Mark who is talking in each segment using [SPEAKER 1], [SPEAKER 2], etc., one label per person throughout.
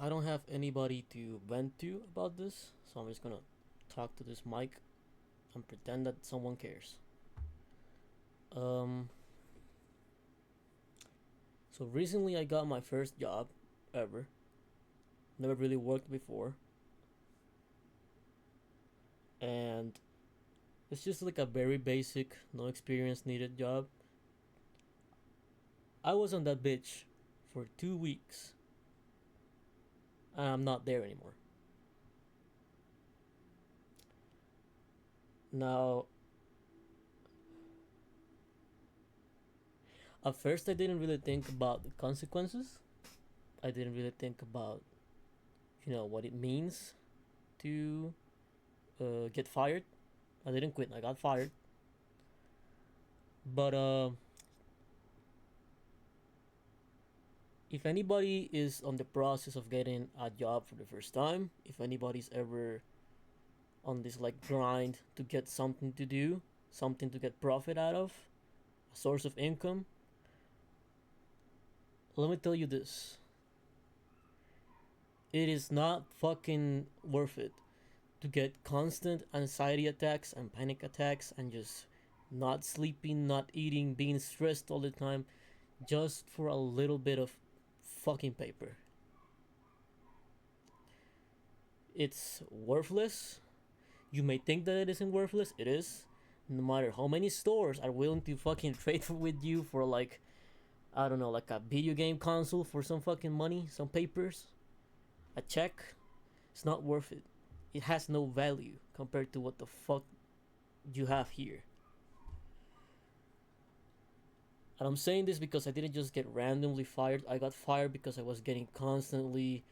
[SPEAKER 1] I don't have anybody to vent to about this, so I'm just gonna talk to this mic and pretend that someone cares. Um, so recently I got my first job ever. Never really worked before, and it's just like a very basic, no experience needed job. I was on that bitch for 2 weeks, and I'm not there anymore. Now, at first, I didn't really think about the consequences. I didn't really think about, what it means to get fired. I didn't quit. I got fired. But if anybody is on the process of getting a job for the first time, if anybody's ever on this like grind to get something to do, something to get profit out of, a source of income, let me tell you this. It is not fucking worth it to get constant anxiety attacks and panic attacks and just not sleeping, not eating, being stressed all the time just for a little bit of fucking paper. It's worthless. You may think that it isn't worthless. It is. No matter how many stores are willing to fucking trade with you for like, I don't know, like a video game console for some fucking money, some papers, a check, it's not worth it. It has no value compared to what the fuck you have here. And I'm saying this because I didn't just get randomly fired. I got fired because I was getting constantly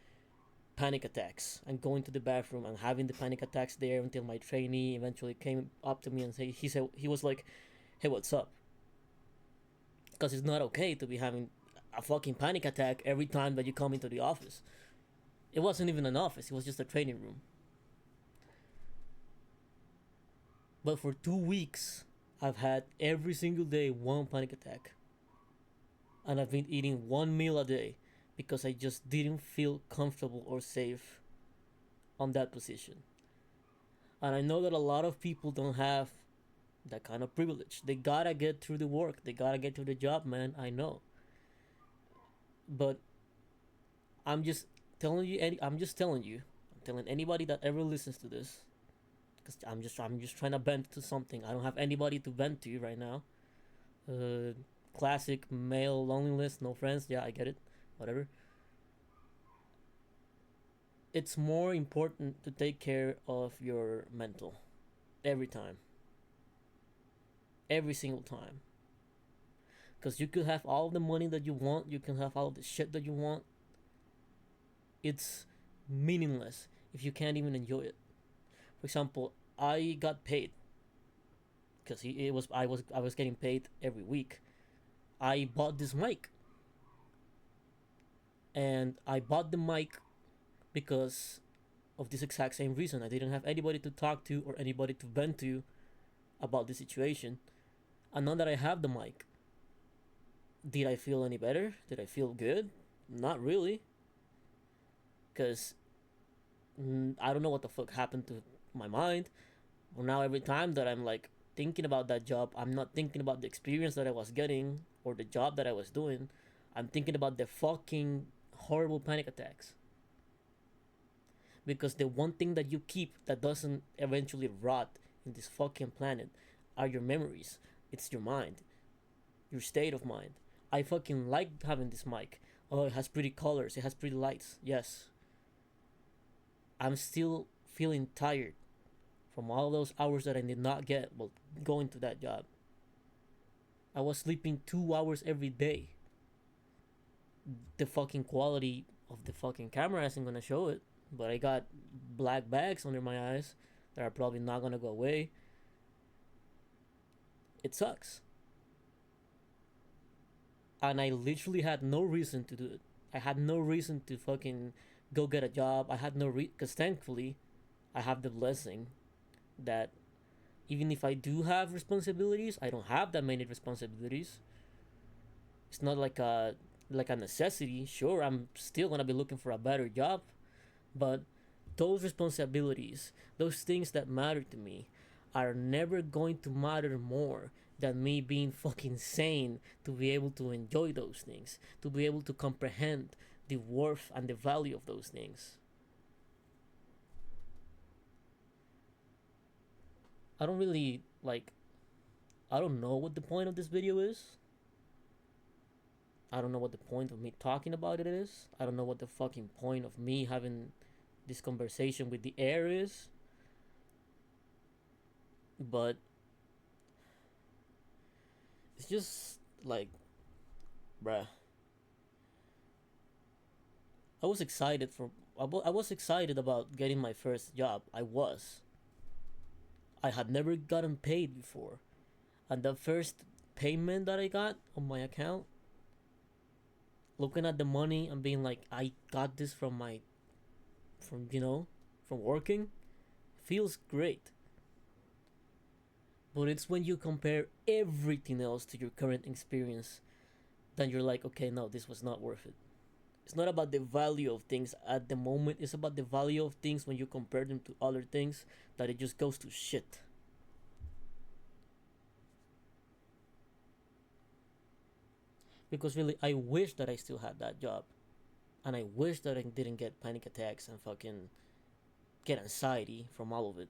[SPEAKER 1] panic attacks and going to the bathroom and having the panic attacks there until my trainee eventually came up to me and he was like, "Hey, what's up?" Because it's not okay to be having a fucking panic attack every time that you come into the office. It wasn't even an office; it was just a training room. But for 2 weeks, I've had every single day one panic attack, and I've been eating one meal a day because I just didn't feel comfortable or safe on that position. And I know that a lot of people don't have that kind of privilege. They gotta get through the work. They gotta get through the job, man. I know. But I'm just telling you. I'm just telling you. I'm telling anybody that ever listens to this, because I'm just trying to vent to something. I don't have anybody to vent to right now. Uh, Classic male loneliness, no friends. Yeah, I get it. Whatever. It's more important to take care of your mental every time, every single time. Because you could have all the money that you want, you can have all the shit that you want. It's meaningless if you can't even enjoy it. For example, I got paid because I was getting paid every week. I bought this mic, and I bought the mic because of this exact same reason. I didn't have anybody to talk to or anybody to vent to about the situation. And now that I have the mic, did I feel any better? Did I feel good? Not really, because I don't know what the fuck happened to my mind. Well, now every time that I'm like thinking about that job, I'm not thinking about the experience that I was getting or the job that I was doing. I'm thinking about the fucking horrible panic attacks. Because the one thing that you keep that doesn't eventually rot in this fucking planet are your memories. It's your mind, your state of mind. I fucking like having this mic. Oh, it has pretty colors, it has pretty lights. Yes. I'm still feeling tired from all those hours that I did not get while going to that job. I was sleeping 2 hours every day. The fucking quality of the fucking camera isn't gonna show it, but I got black bags under my eyes that are probably not gonna go away. It sucks. And I literally had no reason to do it. I had no reason to fucking go get a job. I had no because thankfully I have the blessing that even if I do have responsibilities, I don't have that many responsibilities. It's not like like a necessity. Sure, I'm still gonna be looking for a better job, but those responsibilities, those things that matter to me, are never going to matter more than me being fucking sane to be able to enjoy those things, to be able to comprehend the worth and the value of those things. I don't really like, I don't know what the point of this video is. I don't know what the point of me talking about it is. I don't know what the fucking point of me having this conversation with the air is. But it's just like, bruh. I was excited for. I was excited about getting my first job. I was. I had never gotten paid before, and the first payment that I got on my account, looking at the money and being like, I got this from from from working, feels great. But it's when you compare everything else to your current experience, then you're like, okay, no, this was not worth it. It's not about the value of things at the moment, it's about the value of things when you compare them to other things, that it just goes to shit. Because really, I wish that I still had that job. And I wish that I didn't get panic attacks and fucking get anxiety from all of it.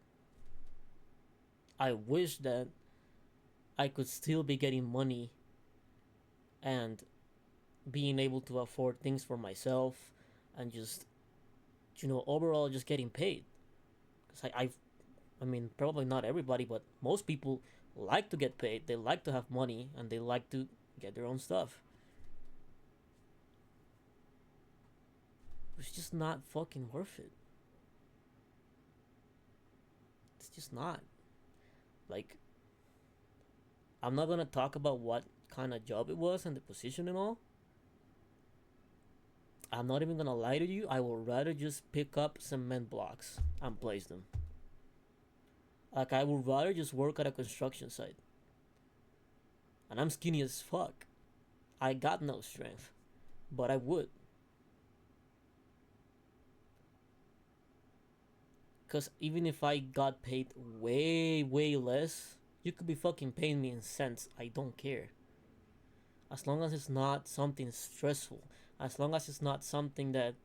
[SPEAKER 1] I wish that I could still be getting money and being able to afford things for myself and just, overall just getting paid. Because I mean, probably not everybody, but most people like to get paid. They like to have money and they like to get their own stuff. It's just not fucking worth it. It's just not. Like, I'm not gonna talk about what kind of job it was and the position and all. I'm not even gonna lie to you. I would rather just pick up cement blocks and place them. Like, I would rather just work at a construction site. And I'm skinny as fuck. I got no strength. But I would. Because even if I got paid way, way less, you could be fucking paying me in cents. I don't care. As long as it's not something stressful. As long as it's not something that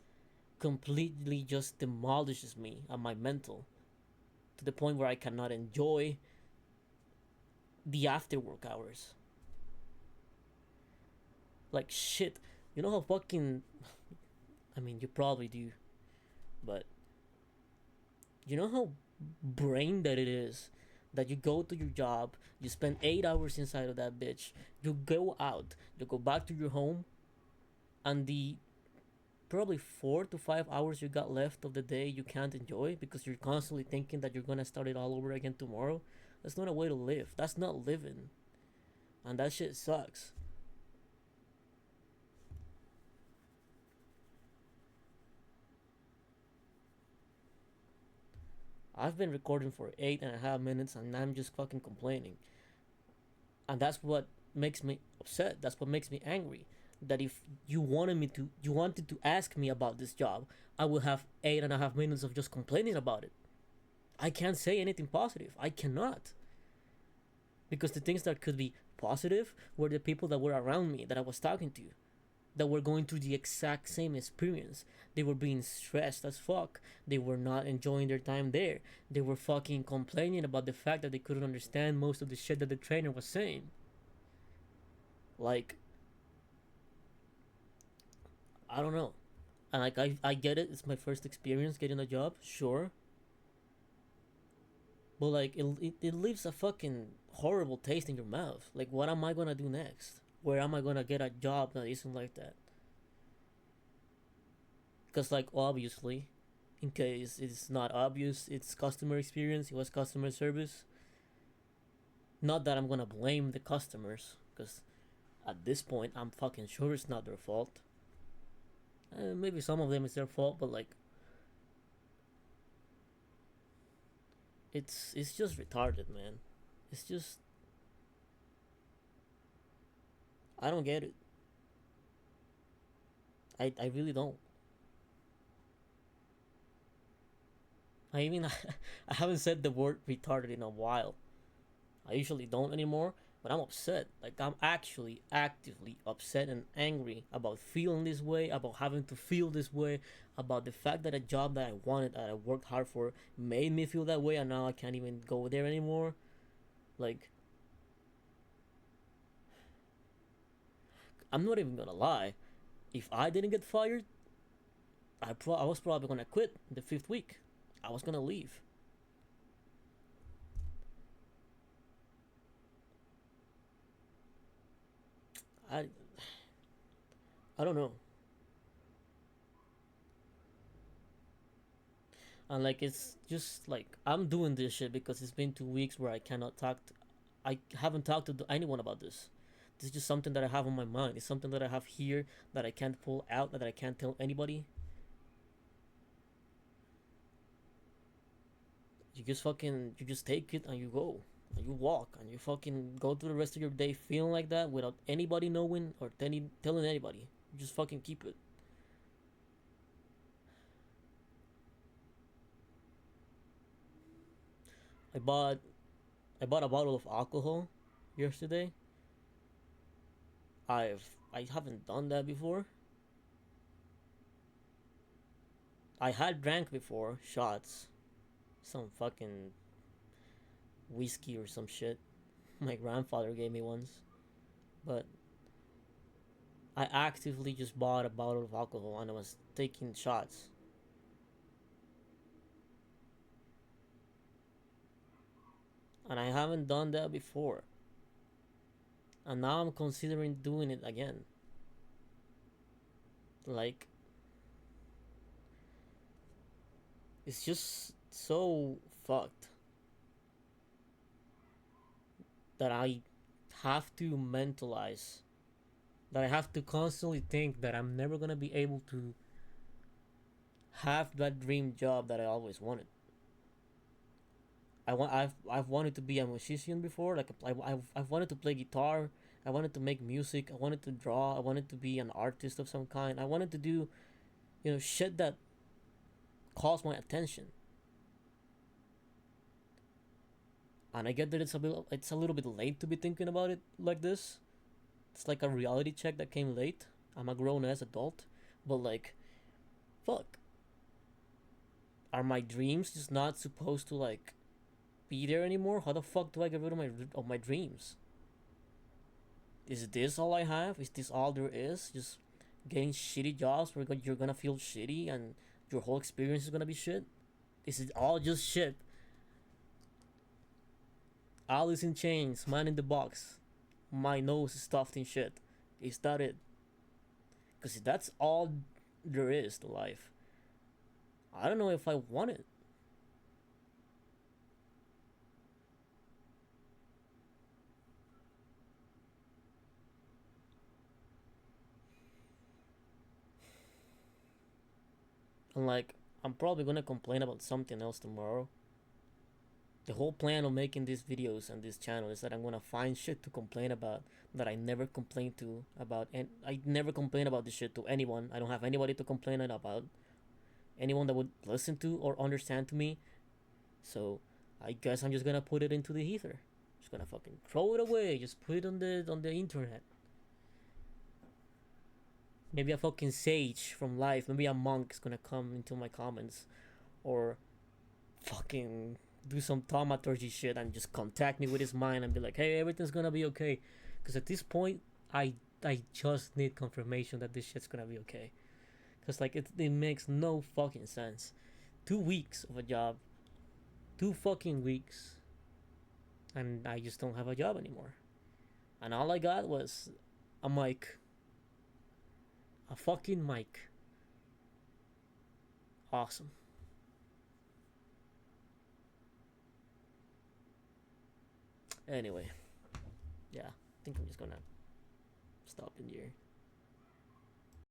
[SPEAKER 1] completely just demolishes me and my mental to the point where I cannot enjoy the after work hours. Like, shit. You know how fucking. I mean, you probably do. But you know how brain dead it is that you go to your job, you spend 8 hours inside of that bitch, you go out, you go back to your home, and the probably 4 to 5 hours you got left of the day you can't enjoy because you're constantly thinking that you're gonna start it all over again tomorrow. That's not a way to live. That's not living. And that shit sucks. I've been recording for 8.5 minutes and I'm just fucking complaining. And that's what makes me upset. That's what makes me angry. That if you wanted to ask me about this job, I would have 8.5 minutes of just complaining about it. I can't say anything positive. I cannot. Because the things that could be positive were the people that were around me, that I was talking to, that were going through the exact same experience. They were being stressed as fuck. They were not enjoying their time there. They were fucking complaining about the fact that they couldn't understand most of the shit that the trainer was saying. Like, I don't know. And like, I get it. It's my first experience getting a job, sure. But like, it leaves a fucking horrible taste in your mouth. Like, what am I gonna do next? Where am I gonna get a job that isn't like that? Because like, obviously, in case it's not obvious, it's customer experience. It was customer service. Not that I'm gonna blame the customers, because at this point, I'm fucking sure it's not their fault. Maybe some of them is their fault, but like, it's just retarded, man. It's just, I don't get it. I really don't. I even I haven't said the word retarded in a while. I usually don't anymore, but I'm upset. Like I'm actually actively upset and angry about feeling this way, about having to feel this way, about the fact that a job that I wanted, that I worked hard for, made me feel that way, and now I can't even go there anymore. Like I'm not even gonna lie. If I didn't get fired, I was probably gonna quit the fifth week. I was gonna leave. I I don't know. And like it's just like I'm doing this shit because it's been 2 weeks where I cannot talk. I haven't talked to anyone about this. This is just something that I have on my mind. It's something that I have here that I can't pull out, that I can't tell anybody. You just take it and you go. And you walk and you fucking go through the rest of your day feeling like that without anybody knowing or telling anybody. You just fucking keep it. I bought I bought a bottle of alcohol yesterday. I haven't done that before. I had drank before shots, some fucking whiskey or some shit. My grandfather gave me once, but I actively just bought a bottle of alcohol and I was taking shots. And I haven't done that before. And now I'm considering doing it again. Like, it's just so fucked that I have to mentalize, that I have to constantly think that I'm never gonna be able to have that dream job that I always wanted. I've wanted to be a musician before. Like I've wanted to play guitar. I wanted to make music. I wanted to draw. I wanted to be an artist of some kind. I wanted to do shit that calls my attention. And I get that it's a little bit late to be thinking about it like this. It's like a reality check that came late. I'm a grown ass adult, but like, fuck, are my dreams just not supposed to like be there anymore? How the fuck do I get rid of my dreams? Is this all I have? Is this all there is? Just getting shitty jobs where you're gonna feel shitty and your whole experience is gonna be shit? Is it all just shit? Alice in Chains, Man in the Box, my nose is stuffed in shit. Is that it? Because that's all there is to life. I don't know if I want it. And like, I'm probably gonna complain about something else tomorrow. The whole plan of making these videos and this channel is that I'm gonna find shit to complain about that I never complain to about, and I never complain about this shit to anyone. I don't have anybody to complain it about. Anyone that would listen to or understand to me. So I guess I'm just gonna put it into the ether. Just gonna fucking throw it away. Just put it on the internet. Maybe a fucking sage from life. Maybe a monk is gonna come into my comments or fucking do some thaumaturgy shit and just contact me with his mind and be like, "Hey, everything's gonna be okay." Because at this point, I just need confirmation that this shit's gonna be okay. Because like it makes no fucking sense. 2 weeks of a job, 2 fucking weeks, and I just don't have a job anymore. And all I got was a mic, a fucking mic. Awesome. Anyway, yeah, I think I'm just gonna stop in here.